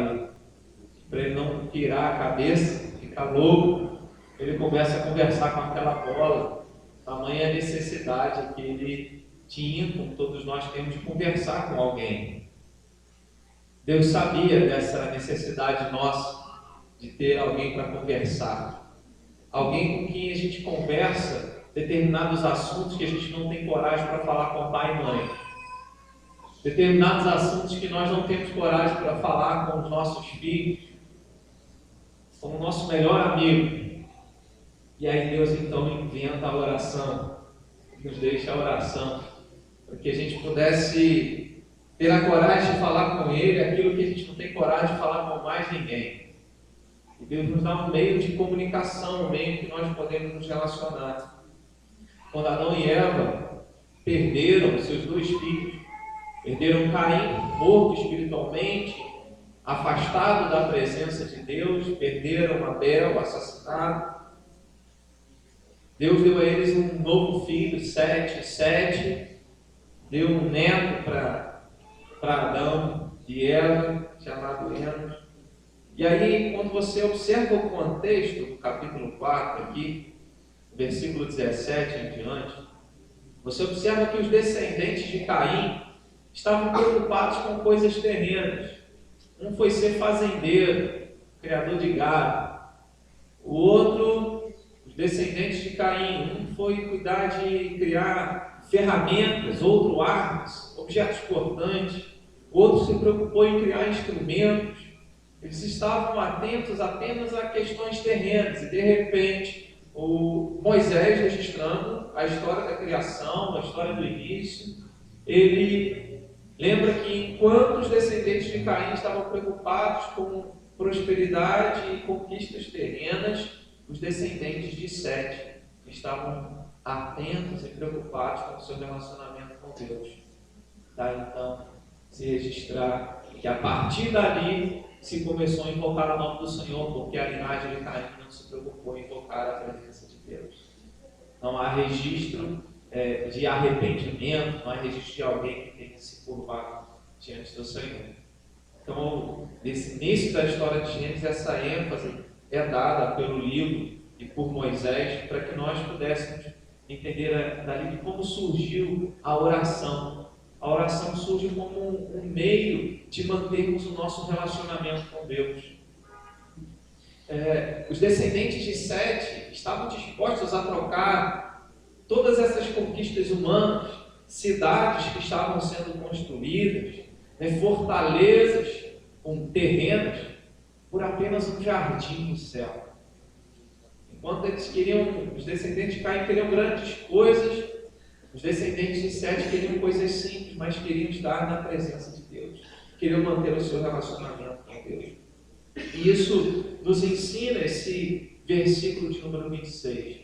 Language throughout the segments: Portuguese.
ele. Para ele não pirar a cabeça, ficar louco, ele começa a conversar com aquela bola. Tamanha necessidade que ele tinha, como todos nós temos, de conversar com alguém. Deus sabia dessa necessidade nossa de ter alguém para conversar. Alguém com quem a gente conversa determinados assuntos que a gente não tem coragem para falar com pai e mãe. Determinados assuntos que nós não temos coragem para falar com os nossos filhos, com o nosso melhor amigo. E aí Deus então inventa a oração, nos deixa a oração, para que a gente pudesse ter a coragem de falar com Ele aquilo que a gente não tem coragem de falar com mais ninguém. E Deus nos dá um meio de comunicação, um meio que nós podemos nos relacionar. Quando Adão e Eva perderam seus dois filhos, perderam Caim, morto espiritualmente, afastado da presença de Deus, perderam Abel, assassinado. Deus deu a eles um novo filho, Sete, deu um neto para Adão e Eva, chamado Enos. E aí, quando você observa o contexto do capítulo 4 aqui, versículo 17 em diante, você observa que os descendentes de Caim estavam preocupados com coisas terrenas. Um foi ser fazendeiro, criador de gado. O outro, os descendentes de Caim, um foi cuidar de criar ferramentas, outro armas, objetos cortantes. O outro se preocupou em criar instrumentos. Eles estavam atentos apenas a questões terrenas. E de repente, o Moisés, registrando a história da criação, a história do início, ele lembra que enquanto os descendentes de Caim estavam preocupados com prosperidade e conquistas terrenas, os descendentes de Sete estavam atentos e preocupados com o seu relacionamento com Deus. Então, se registrar que a partir dali se começou a invocar o nome do Senhor, porque a linhagem de Caim não se preocupou em invocar a presença de Deus. Não há registro de arrependimento, não há registro de alguém que tenha se curvado diante do Senhor. Então, nesse início da história de Gênesis, essa ênfase é dada pelo livro e por Moisés, para que nós pudéssemos entender dali de como surgiu a oração. A oração surge como um meio de mantermos o nosso relacionamento com Deus. Os descendentes de Sete estavam dispostos a trocar todas essas conquistas humanas, cidades que estavam sendo construídas, fortalezas terrenas, por apenas um jardim no céu. Enquanto os descendentes de Caim queriam grandes coisas, os descendentes de Sete queriam coisas simples, mas queriam estar na presença de Deus, queriam manter o seu relacionamento com Deus. E isso nos ensina esse versículo de número 26.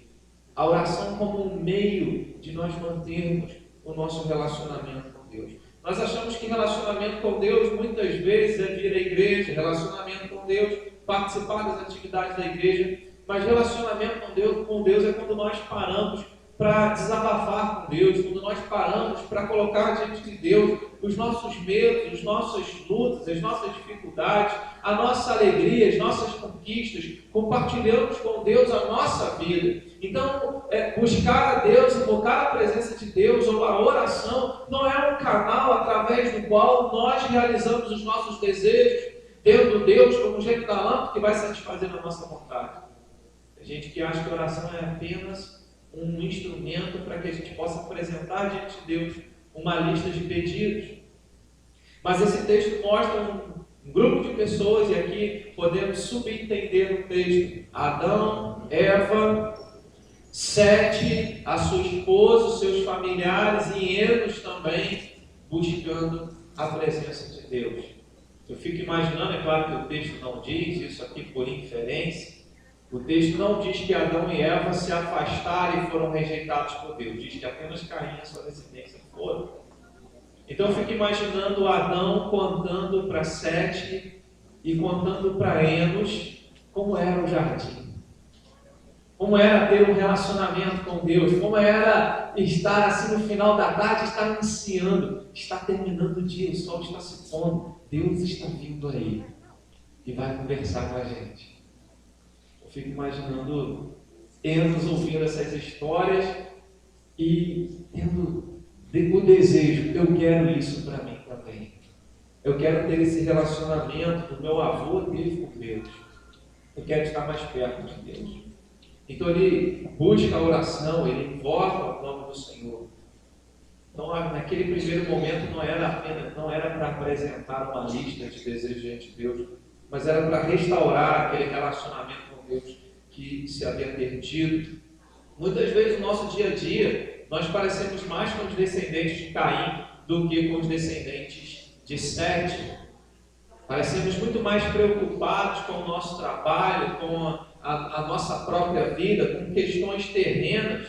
A oração como um meio de nós mantermos o nosso relacionamento com Deus. Nós achamos que relacionamento com Deus muitas vezes é vir à igreja, relacionamento com Deus, participar das atividades da igreja, mas relacionamento com Deus é quando nós paramos para desabafar com Deus, quando nós paramos para colocar diante de Deus os nossos medos, as nossas lutas, as nossas dificuldades, a nossa alegria, as nossas conquistas, compartilhamos com Deus a nossa vida. Então, buscar a Deus, invocar a presença de Deus, ou a oração, não é um canal através do qual nós realizamos os nossos desejos, tendo Deus como gênio da lâmpada que vai satisfazer a nossa vontade. Tem gente que acha que a oração é apenas um instrumento para que a gente possa apresentar diante de Deus uma lista de pedidos. Mas esse texto mostra um grupo de pessoas, e aqui podemos subentender o texto: Adão, Eva, Sete, a sua esposa, os seus familiares, e Enos também, buscando a presença de Deus. Eu fico imaginando, é claro que o texto não diz isso aqui por inferência. O texto não diz que Adão e Eva se afastaram e foram rejeitados por Deus. Diz que apenas Caim e a sua descendência foram. Então eu fico imaginando Adão contando para Sete e contando para Enos como era o jardim. Como era ter um relacionamento com Deus. Como era estar assim no final da tarde, estar iniciando. Está terminando o dia, o sol está se pondo. Deus está vindo aí. e vai conversar com a gente. Eu fico imaginando Enos ouvindo essas histórias e tendo o desejo, eu quero isso para mim também. Eu quero ter esse relacionamento que o meu avô teve com Deus. Eu quero estar mais perto de Deus. Então ele busca a oração, ele invoca o nome do Senhor. Então, naquele primeiro momento não era para apresentar uma lista de desejos diante de Deus, mas era para restaurar aquele relacionamento com Deus que se havia perdido. Muitas vezes no nosso dia a dia, nós parecemos mais com os descendentes de Caim do que com os descendentes de Sete. Parecemos muito mais preocupados com o nosso trabalho, com a nossa própria vida, com questões terrenas,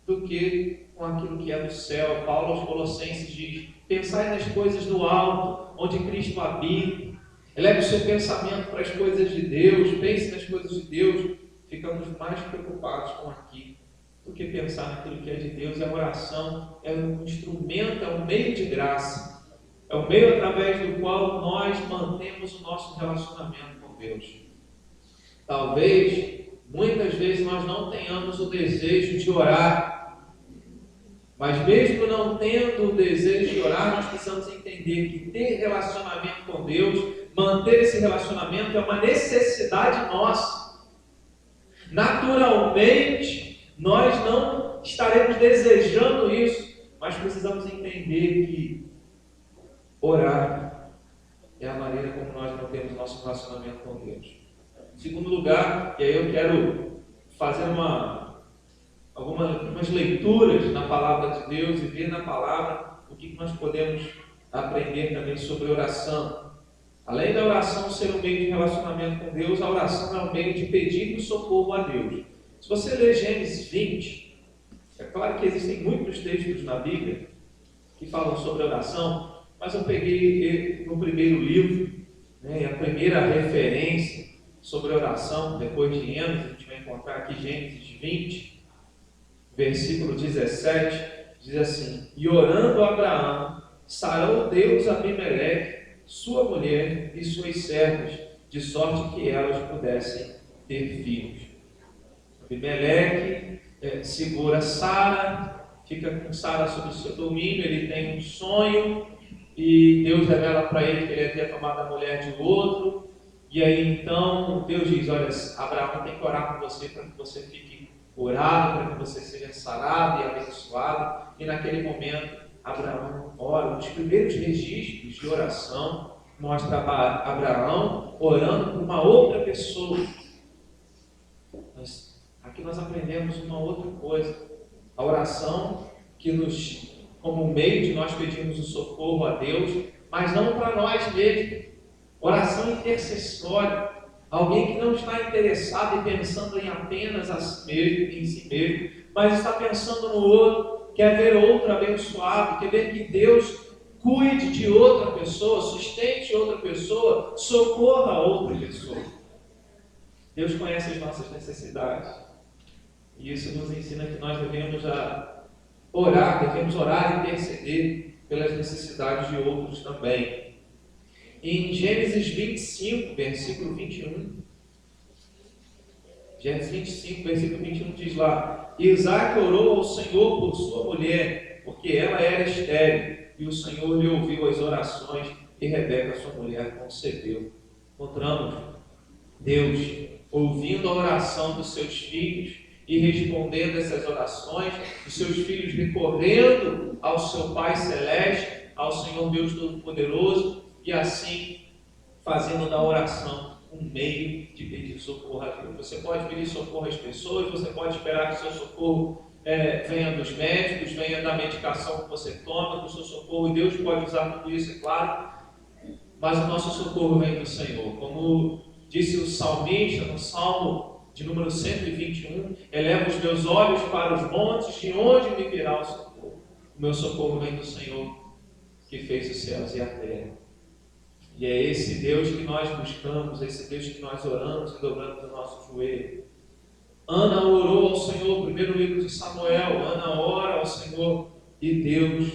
do que com aquilo que é do céu. Paulo aos Colossenses diz: pensai nas coisas do alto, onde Cristo habita. Eleve o seu pensamento para as coisas de Deus, pense nas coisas de Deus. Ficamos mais preocupados com aqui do que pensar naquilo que é de Deus. A oração é um instrumento, é um meio de graça, é o meio através do qual nós mantemos o nosso relacionamento com Deus. Talvez, muitas vezes, nós não tenhamos o desejo de orar, mas mesmo não tendo o desejo de orar, nós precisamos entender que ter relacionamento com Deus, manter esse relacionamento é uma necessidade nossa. Naturalmente, nós não estaremos desejando isso, mas precisamos entender que orar é a maneira como nós mantemos nosso relacionamento com Deus. Em segundo lugar, e aí eu quero fazer algumas leituras na palavra de Deus e ver na palavra o que nós podemos aprender também sobre oração. Além da oração ser um meio de relacionamento com Deus, a oração é um meio de pedir socorro a Deus. Se você ler Gênesis 20, é claro que existem muitos textos na Bíblia que falam sobre oração, mas eu peguei no primeiro livro, a primeira referência sobre oração, depois de Enos, a gente vai encontrar aqui Gênesis 20, versículo 17, diz assim: e orando Abraão, sarou Deus Abimeleque, sua mulher e suas servas, de sorte que elas pudessem ter filhos. Abimeleque segura Sara, fica com Sara sob o seu domínio, ele tem um sonho, e Deus revela para ele que ele havia tomado a mulher de outro, e aí então Deus diz: olha, Abraão tem que orar por você para que você fique curado, para que você seja sarado e abençoado. E naquele momento Abraão ora. Um dos primeiros registros de oração mostra Abraão orando por uma outra pessoa. Aqui nós aprendemos uma outra coisa: a oração como meio de nós pedirmos o socorro a Deus, mas não para nós mesmos. Oração intercessória, alguém que não está interessado e pensando em apenas em si mesmo, mas está pensando no outro, quer ver outro abençoado, quer ver que Deus cuide de outra pessoa, sustente outra pessoa, socorra outra pessoa. Deus conhece as nossas necessidades, e isso nos ensina que nós devemos orar e interceder pelas necessidades de outros também. Em Gênesis 25, versículo 21, Gênesis 25, versículo 21 diz lá: Isaac orou ao Senhor por sua mulher, porque ela era estéril, e o Senhor lhe ouviu as orações, e Rebeca, sua mulher, concebeu. Encontramos Deus ouvindo a oração dos seus filhos e respondendo essas orações, os seus filhos recorrendo ao seu Pai Celeste, ao Senhor Deus Todo-Poderoso, e assim fazendo da oração um meio de pedir socorro a Deus. Você pode pedir socorro às pessoas, você pode esperar que o seu socorro venha dos médicos, venha da medicação que você toma, do seu socorro, e Deus pode usar tudo isso, é claro, mas o nosso socorro vem do Senhor. Como disse o salmista no Salmo de número 121, eleva os meus olhos para os montes, de onde me virá o socorro? O meu socorro vem do Senhor, que fez os céus e a terra. E é esse Deus que nós buscamos, esse Deus que nós oramos e dobramos o nosso joelho. Ana orou ao Senhor, primeiro livro de Samuel. Ana ora ao Senhor e Deus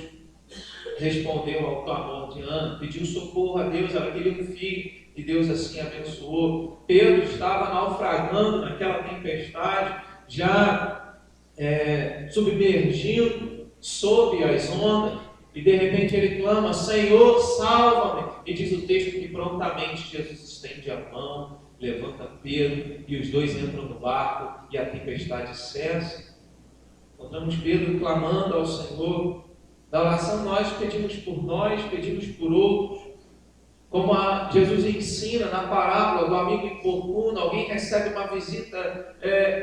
respondeu ao clamor de Ana, pediu socorro a Deus, ela queria um filho. e Deus assim abençoou. Pedro estava naufragando naquela tempestade, já submergindo sob as ondas, e de repente ele clama: Senhor, salva-me! E diz o texto que prontamente Jesus estende a mão, levanta Pedro, e os dois entram no barco, e a tempestade cessa. Encontramos Pedro clamando ao Senhor. Na oração nós, pedimos por outros. Como Jesus ensina na parábola do amigo importuno, alguém recebe uma visita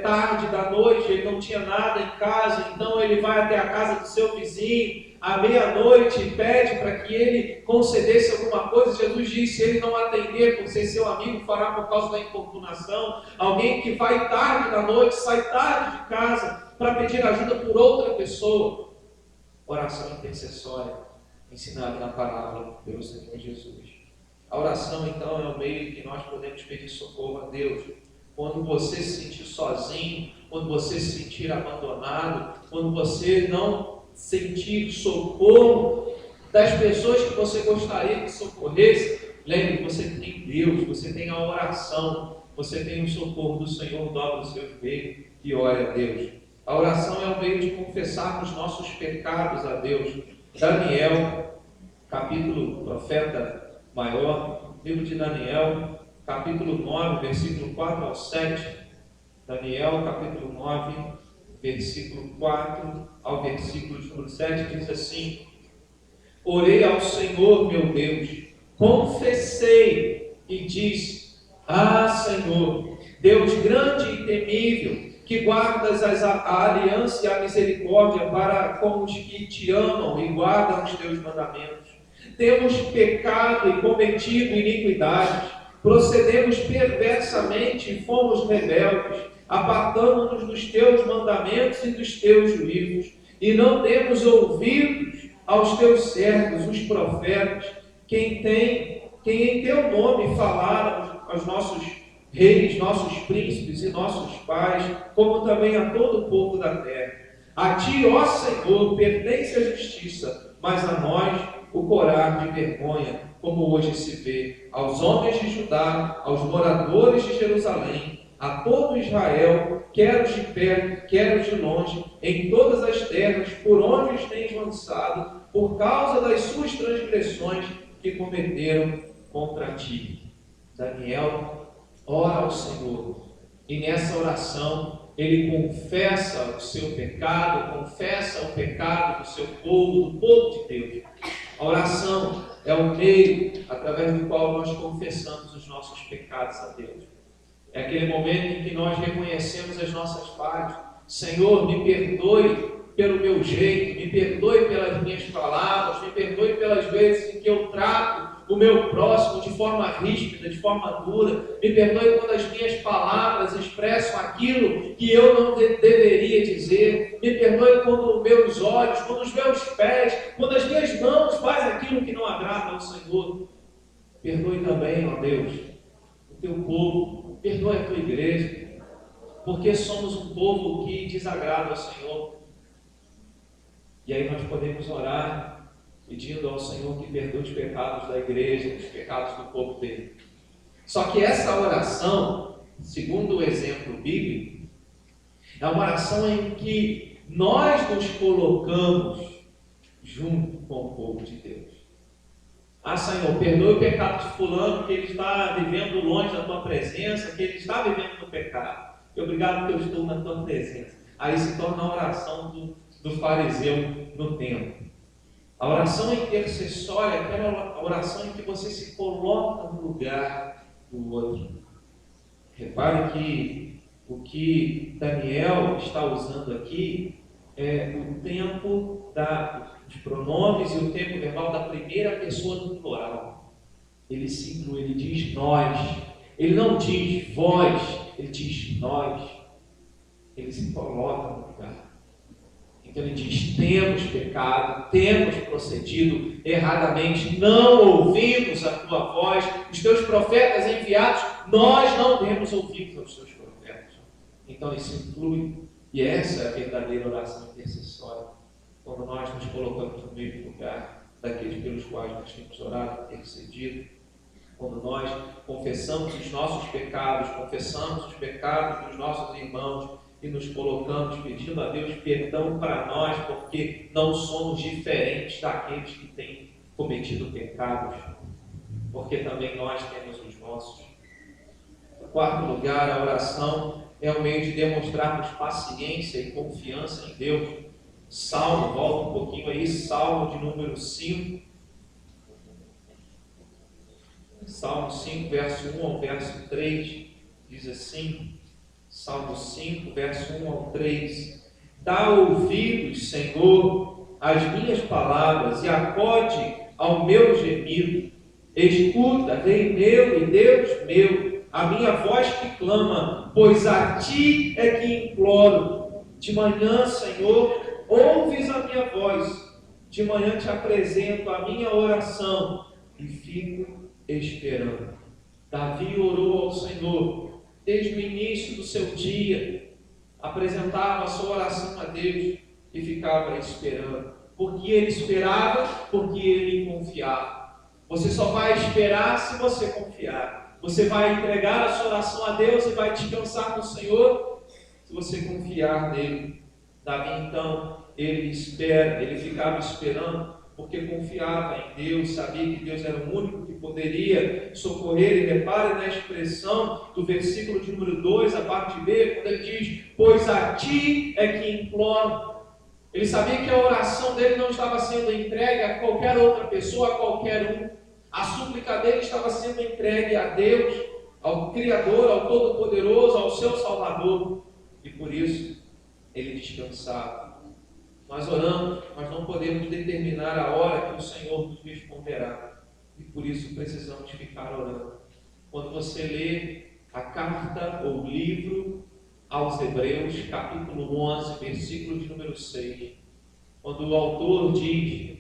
tarde da noite, ele não tinha nada em casa, então ele vai até a casa do seu vizinho, à meia-noite, e pede para que ele concedesse alguma coisa. Jesus diz: se ele não atender por ser seu amigo, fará por causa da importunação. Alguém que vai tarde da noite, sai tarde de casa para pedir ajuda por outra pessoa. Oração intercessória, ensinada na parábola pelo Senhor Jesus. A oração, então, é o meio que nós podemos pedir socorro a Deus. Quando você se sentir sozinho, quando você se sentir abandonado, quando você não sentir socorro das pessoas que você gostaria que socorresse, lembre que você tem Deus, você tem a oração, você tem o socorro do Senhor. Dobra os seus joelhos e ore a Deus. A oração é o meio de confessarmos nossos pecados a Deus. Daniel, capítulo profeta maior, livro de Daniel, capítulo 9, versículo 4 ao 7. Daniel, capítulo 9, versículo 4 ao versículo 7, diz assim: orei ao Senhor meu Deus, confessei e disse: ah, Senhor, Deus grande e temível, que guardas a aliança e a misericórdia para com os que te amam e guardam os teus mandamentos. Temos pecado e cometido iniquidades, procedemos perversamente e fomos rebeldes, apartando-nos dos teus mandamentos e dos teus juízos, e não demos ouvidos aos teus servos, os profetas, quem em teu nome falaram aos nossos reis, nossos príncipes e nossos pais, como também a todo o povo da terra. A ti, ó Senhor, pertence a justiça, mas a nós o corar de vergonha, como hoje se vê, aos homens de Judá, aos moradores de Jerusalém, a todo Israel, quer os de perto, quer os de longe, em todas as terras por onde os tens lançado, por causa das suas transgressões que cometeram contra ti. Daniel ora ao Senhor, e nessa oração ele confessa o seu pecado, confessa o pecado do seu povo, do povo de Deus. A oração é o meio através do qual nós confessamos os nossos pecados a Deus. É aquele momento em que nós reconhecemos as nossas falhas. Senhor, me perdoe pelo meu jeito, me perdoe pelas minhas palavras, me perdoe pelas vezes em que eu trato o meu próximo de forma ríspida, de forma dura. Me perdoe quando as minhas palavras expressam aquilo que eu não deveria dizer. Me perdoe quando os meus olhos, quando os meus pés, quando as minhas mãos fazem aquilo que não agrada ao Senhor. Perdoe também, ó Deus, o teu povo, perdoe a tua igreja, porque somos um povo que desagrada ao Senhor. E aí nós podemos orar pedindo ao Senhor que perdoe os pecados da igreja, os pecados do povo dele. Só que essa oração, segundo o exemplo bíblico, é uma oração em que nós nos colocamos junto com o povo de Deus. Ah, Senhor, perdoe o pecado de fulano, que ele está vivendo longe da tua presença, que ele está vivendo no pecado. E obrigado que eu estou na tua presença. Aí se torna a oração do fariseu no templo. A oração intercessória é aquela oração em que você se coloca no lugar do outro. Repare que o que Daniel está usando aqui é o tempo de pronomes e o tempo verbal da primeira pessoa do plural. Ele se inclui, ele diz nós. Ele não diz vós, ele diz nós. Ele se coloca no lugar. Então ele diz: temos pecado, temos procedido erradamente, não ouvimos a tua voz, os teus profetas enviados, nós não demos ouvidos aos teus profetas. Então ele se inclui, e essa é a verdadeira oração intercessória, quando nós nos colocamos no mesmo lugar daqueles pelos quais nós temos orado, intercedido. Quando nós confessamos os nossos pecados, confessamos os pecados dos nossos irmãos e nos colocamos pedindo a Deus perdão para nós, porque não somos diferentes daqueles que têm cometido pecados, porque também nós temos os nossos. Em quarto lugar, a oração é um meio de demonstrarmos paciência e confiança em Deus. Salmo, volta um pouquinho aí, Salmo de número 5. Salmo 5, verso 1 ao verso 3, diz assim, Salmo 5, verso 1 ao 3: Dá ouvidos, Senhor, às minhas palavras e acode ao meu gemido. Escuta, Rei meu e Deus meu, a minha voz que clama, pois a Ti é que imploro. De manhã, Senhor, ouves a minha voz. De manhã te apresento a minha oração e fico esperando. Davi orou ao Senhor desde o início do seu dia, apresentava a sua oração a Deus e ficava esperando. Porque ele esperava, porque ele confiava. Você só vai esperar se você confiar. Você vai entregar a sua oração a Deus e vai descansar no Senhor se você confiar nele. Davi então, ele ficava esperando, porque confiava em Deus, sabia que Deus era o único que poderia socorrer. E repare na expressão do versículo de número 2, a parte B, quando ele diz, pois a Ti é que imploro. Ele sabia que a oração dele não estava sendo entregue a qualquer outra pessoa, a qualquer um. A súplica dele estava sendo entregue a Deus, ao Criador, ao Todo-Poderoso, ao seu Salvador. E por isso, ele descansava. Nós oramos, mas não podemos determinar a hora que o Senhor nos responderá. E por isso precisamos ficar orando. Quando você lê a carta ou livro aos Hebreus, capítulo 11, versículo de número 6, quando o autor diz,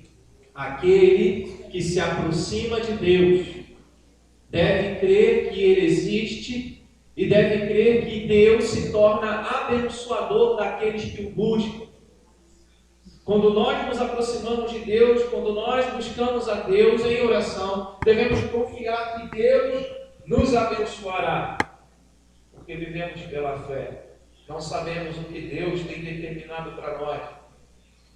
aquele que se aproxima de Deus deve crer que Ele existe e deve crer que Deus se torna abençoador daqueles que o buscam. Quando nós nos aproximamos de Deus, quando nós buscamos a Deus em oração, devemos confiar que Deus nos abençoará, porque vivemos pela fé. Não sabemos o que Deus tem determinado para nós,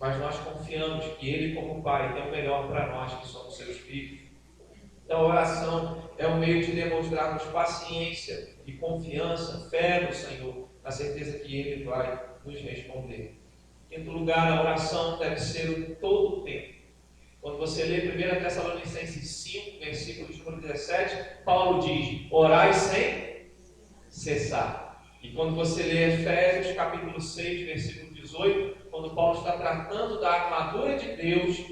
mas nós confiamos que Ele, como Pai, tem o melhor para nós que somos seus filhos. Então a oração é um meio de demonstrarmos paciência e confiança, fé no Senhor, na certeza que Ele vai nos responder. Em quinto lugar, a oração deve ser o todo o tempo. Quando você lê 1 Tessalonicenses 5, versículo de número 17, Paulo diz, orai sem cessar. E quando você lê Efésios, capítulo 6, versículo 18, quando Paulo está tratando da armadura de Deus,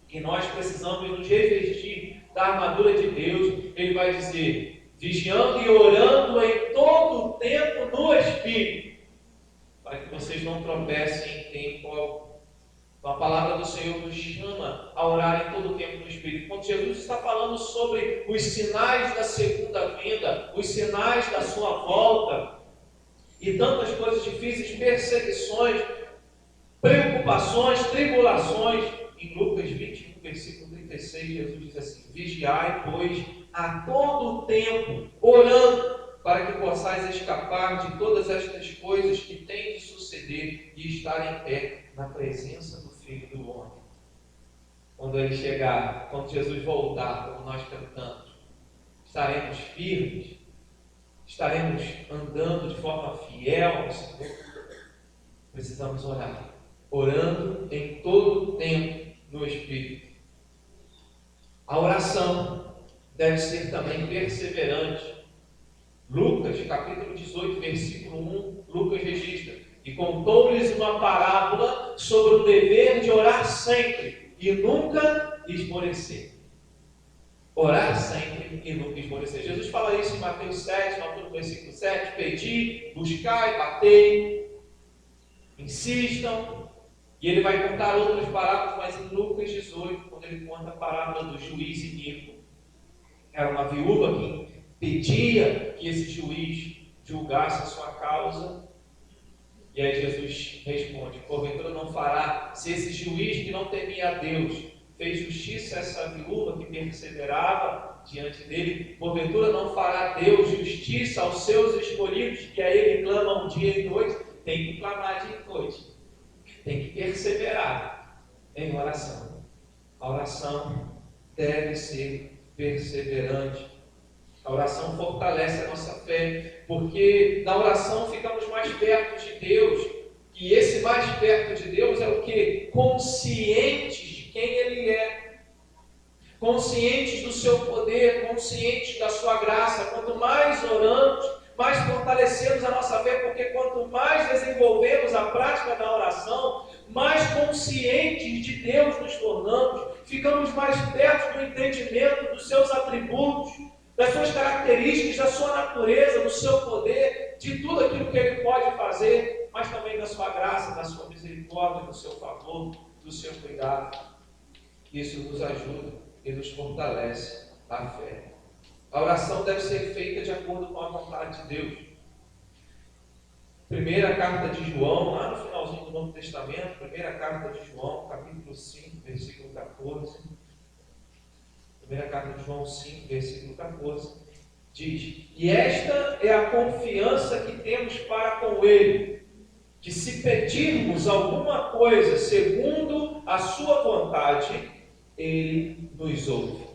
e nós precisamos nos revestir da armadura de Deus, ele vai dizer, vigiando e orando em todo o tempo no Espírito, para que vocês não tropecem em tempo algum. A palavra do Senhor nos chama a orar em todo o tempo no Espírito. Quando Jesus está falando sobre os sinais da segunda vinda, os sinais da sua volta, e tantas coisas difíceis, perseguições, preocupações, tribulações, em Lucas 21, versículo 36, Jesus diz assim, vigiai, pois, a todo o tempo, orando, para que possais escapar de todas estas coisas que têm de suceder e estar em pé na presença do Filho do Homem. Quando Ele chegar, quando Jesus voltar, como nós cantamos, estaremos firmes, estaremos andando de forma fiel ao Senhor. Precisamos orar, orando em todo o tempo no Espírito. A oração deve ser também perseverante. Lucas, capítulo 18, versículo 1, Lucas registra, e contou-lhes uma parábola sobre o dever de orar sempre e nunca esmorecer. Orar sempre e nunca esmorecer. Jesus fala isso em Mateus 7, no versículo 7, pedi, buscai, batei, insistam. E ele vai contar outras parábolas, mas em Lucas 18, quando ele conta a parábola do juiz iníquo, era uma viúva que pedia que esse juiz julgasse a sua causa, e aí Jesus responde, porventura não fará, se esse juiz que não temia a Deus fez justiça a essa viúva que perseverava diante dele. Porventura não fará Deus justiça aos seus escolhidos, que a ele clamam dia e noite? Tem que clamar dia e noite. Tem que perseverar em oração. A oração deve ser perseverante. A oração fortalece a nossa fé, porque na oração ficamos mais perto de Deus. E esse mais perto de Deus é o que? Conscientes de quem Ele é. Conscientes do seu poder, conscientes da sua graça. Quanto mais oramos, mais fortalecemos a nossa fé, porque quanto mais desenvolvemos a prática da oração, mais conscientes de Deus nos tornamos, ficamos mais perto do entendimento dos seus atributos, das suas características, da sua natureza, do seu poder, de tudo aquilo que Ele pode fazer, mas também da sua graça, da sua misericórdia, do seu favor, do seu cuidado. Isso nos ajuda e nos fortalece a fé. A oração deve ser feita de acordo com a vontade de Deus. Primeira carta de João, lá no finalzinho do Novo Testamento, primeira carta de João, capítulo 5, versículo 14. Primeira carta de João 5, versículo 14, diz: E esta é a confiança que temos para com Ele, que se pedirmos alguma coisa segundo a sua vontade, Ele nos ouve.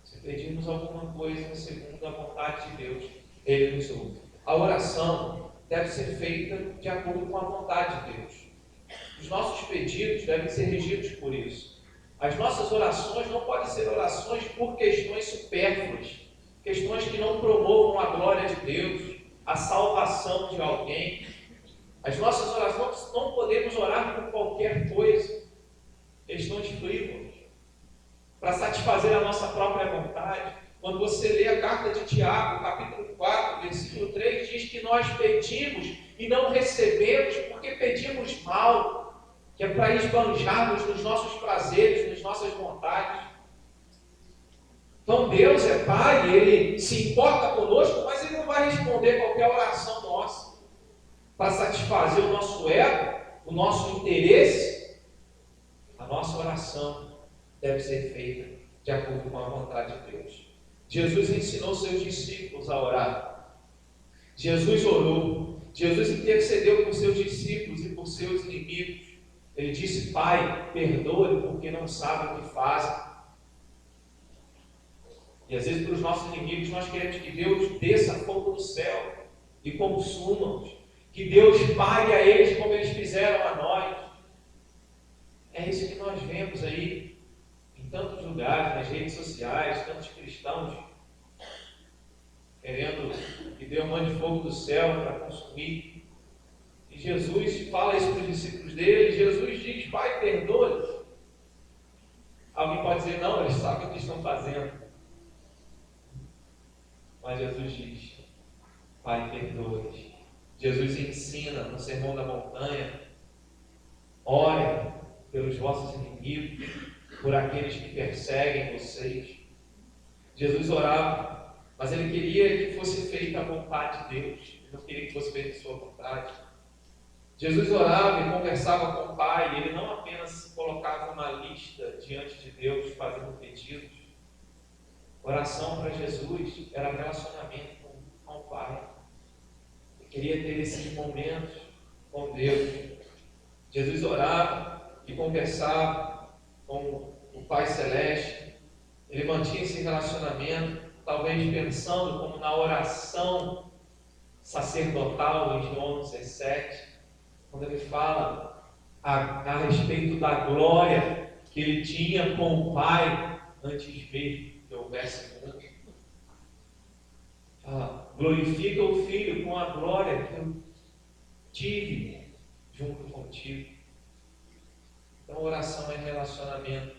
Se pedirmos alguma coisa segundo a vontade de Deus, Ele nos ouve. A oração deve ser feita de acordo com a vontade de Deus. Os nossos pedidos devem ser regidos por isso. As nossas orações não podem ser orações por questões supérfluas, questões que não promovam a glória de Deus, a salvação de alguém. As nossas orações não podemos orar por qualquer coisa, questões frívolas, para satisfazer a nossa própria vontade. Quando você lê a carta de Tiago, capítulo 4, versículo 3, diz que nós pedimos e não recebemos porque pedimos mal, que é para esbanjarmos nos nossos prazeres, nas nossas vontades. Então Deus é Pai, Ele se importa conosco, mas Ele não vai responder qualquer oração nossa para satisfazer o nosso ego, o nosso interesse. A nossa oração deve ser feita de acordo com a vontade de Deus. Jesus ensinou seus discípulos a orar. Jesus orou. Jesus intercedeu por seus discípulos e por seus inimigos. Ele disse: Pai, perdoe porque não sabem o que fazem. E às vezes para os nossos inimigos nós queremos que Deus desça fogo do céu e consuma-os. Que Deus pague a eles como eles fizeram a nós. É isso que nós vemos aí em tantos lugares, nas redes sociais, tantos cristãos querendo que Deus mande fogo do céu para consumir. E Jesus fala isso para os discípulos dele. Jesus diz: Pai, perdoa-lhes. Alguém pode dizer: não, eles sabem o que estão fazendo. Mas Jesus diz: Pai, perdoa-lhes. Jesus ensina no Sermão da Montanha: orem pelos vossos inimigos, por aqueles que perseguem vocês. Jesus orava, mas Ele queria que fosse feita a vontade de Deus. Ele não queria que fosse feita a sua vontade. Jesus orava e conversava com o Pai, e Ele não apenas colocava uma lista diante de Deus, fazendo pedidos. Oração para Jesus era relacionamento com o Pai. Ele queria ter esses momentos com Deus. Jesus orava e conversava com o Pai Celeste. Ele mantinha esse relacionamento, talvez pensando como na oração sacerdotal em João 17, quando ele fala a respeito da glória que ele tinha com o Pai antes mesmo que houvesse mundo. Glorifica o Filho com a glória que eu tive junto contigo. Então, oração é relacionamento.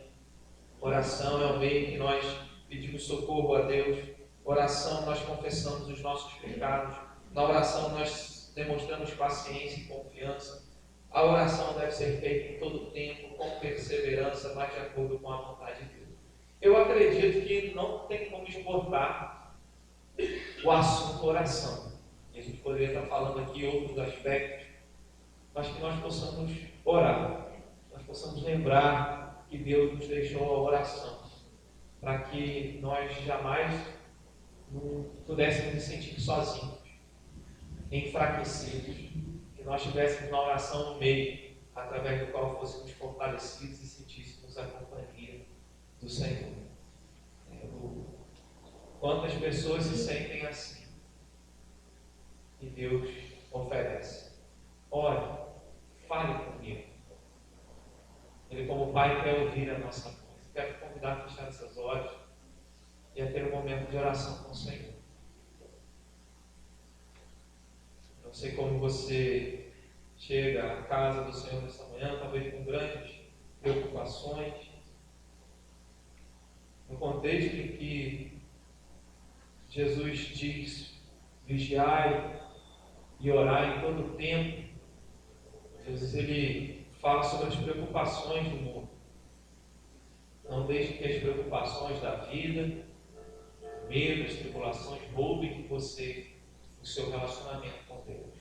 Oração é o meio que nós pedimos socorro a Deus. Oração, nós confessamos os nossos pecados. Na oração, nós demonstramos paciência e confiança. A oração deve ser feita em todo o tempo, com perseverança, mas de acordo com a vontade de Deus. Eu acredito que não tem como esgotar o assunto oração. A gente poderia estar falando aqui outros aspectos, mas que nós possamos orar, nós possamos lembrar que Deus nos deixou a oração para que nós jamais não pudéssemos nos sentir sozinhos, enfraquecidos, que nós tivéssemos uma oração no meio, através do qual fôssemos fortalecidos e sentíssemos a companhia do Senhor. Quantas pessoas se sentem assim? E Deus oferece. Ore, fale comigo. Ele, como Pai, quer ouvir a nossa voz. Quero convidar a fechar seus olhos e a ter um momento de oração com o Senhor. Não sei como você chega à casa do Senhor nesta manhã, talvez com grandes preocupações. No contexto em que Jesus diz: vigiai e orai em todo o tempo, Jesus ele fala sobre as preocupações do mundo. Não deixe que as preocupações da vida, o medo, as tribulações roubem de você o seu relacionamento com Deus.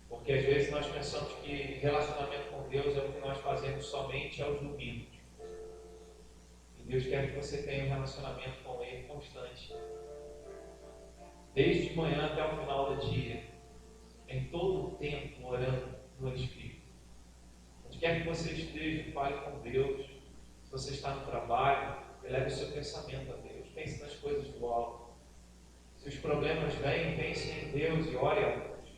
Porque às vezes nós pensamos que relacionamento com Deus é o que nós fazemos somente aos domingos. E Deus quer que você tenha um relacionamento com Ele constante. Desde manhã até o final do dia, em todo o tempo orando no Espírito. Onde quer que você esteja, fale com Deus. Se você está no trabalho, eleve o seu pensamento a Deus. Pense nas coisas do alto. Se os problemas vêm, pense em Deus e ore a Deus.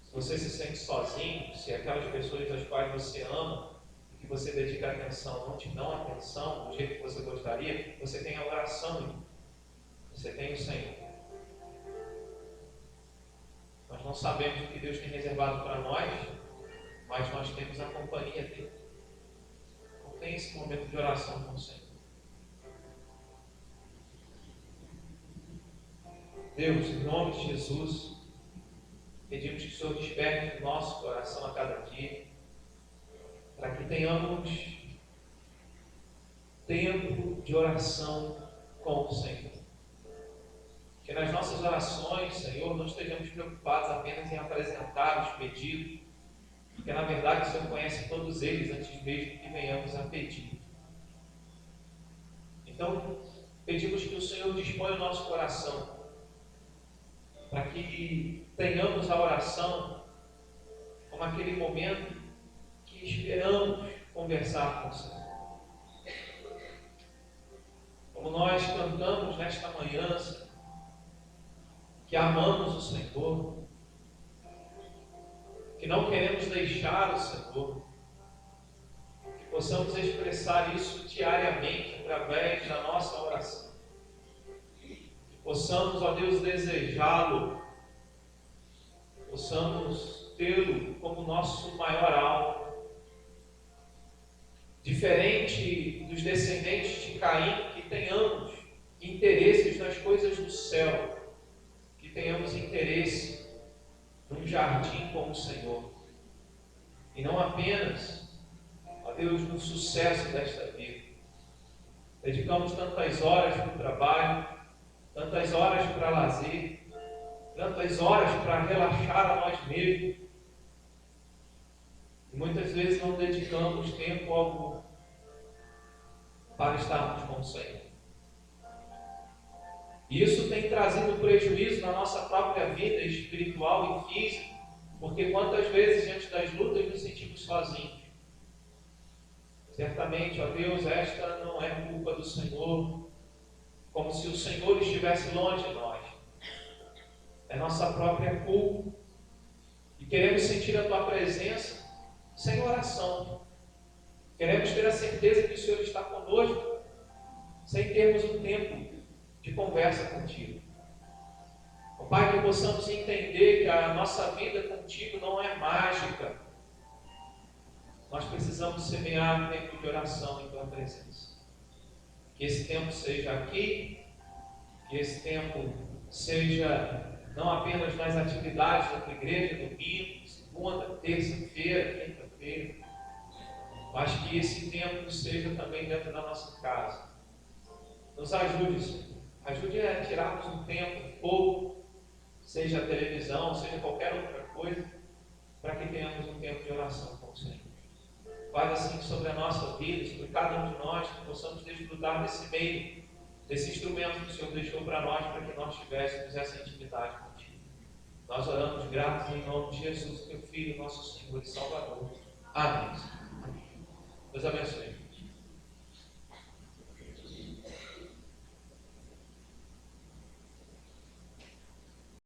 Se você se sente sozinho, se aquelas pessoas às quais você ama e que você dedica atenção não te dão atenção do jeito que você gostaria, você tem a oração, você tem o Senhor. Nós não sabemos o que Deus tem reservado para nós, mas nós temos a companhia dele. Então tem esse momento de oração com o Senhor. Deus, em nome de Jesus, pedimos que o Senhor desperte o nosso coração a cada dia, para que tenhamos tempo de oração com o Senhor. Que nas nossas orações, Senhor, não estejamos preocupados apenas em apresentar os pedidos, porque na verdade o Senhor conhece todos eles antes mesmo que venhamos a pedir. Então, pedimos que o Senhor disponha o nosso coração, para que tenhamos a oração como aquele momento que esperamos conversar com o Senhor. Como nós cantamos nesta manhã, Senhor, que amamos o Senhor, que não queremos deixar o Senhor, que possamos expressar isso diariamente através da nossa oração. Possamos, ó Deus, desejá-lo, possamos tê-lo como nosso maior alvo. Diferente dos descendentes de Caim, que tenhamos interesses nas coisas do céu, que tenhamos interesse num jardim com o Senhor, e não apenas, ó Deus, no sucesso desta vida. Dedicamos tantas horas para o trabalho, tantas horas para lazer, tantas horas para relaxar a nós mesmos, e muitas vezes não dedicamos tempo algum para estarmos com o Senhor. E isso tem trazido prejuízo na nossa própria vida espiritual e física, porque quantas vezes diante das lutas nos sentimos sozinhos. Certamente, ó Deus, esta não é culpa do Senhor, como se o Senhor estivesse longe de nós. É nossa própria culpa. E queremos sentir a Tua presença sem oração. Queremos ter a certeza que o Senhor está conosco, sem termos um tempo de conversa contigo. Ó Pai, que possamos entender que a nossa vida contigo não é mágica. Nós precisamos semear tempo de oração em Tua presença. Que esse tempo seja aqui, que esse tempo seja não apenas nas atividades da tua igreja, domingo, segunda, terça-feira, quinta-feira, mas que esse tempo seja também dentro da nossa casa. Nos ajude, Senhor. Ajude a tirarmos um tempo, pouco, seja a televisão, seja qualquer outra coisa, para que tenhamos um tempo de oração com o Senhor. Faz assim sobre a nossa vida, sobre cada um de nós, que possamos desfrutar desse meio, desse instrumento que o Senhor deixou para nós, para que nós tivéssemos essa intimidade contigo. Nós oramos gratos em nome de Jesus, teu Filho, nosso Senhor e Salvador. Amém. Deus abençoe.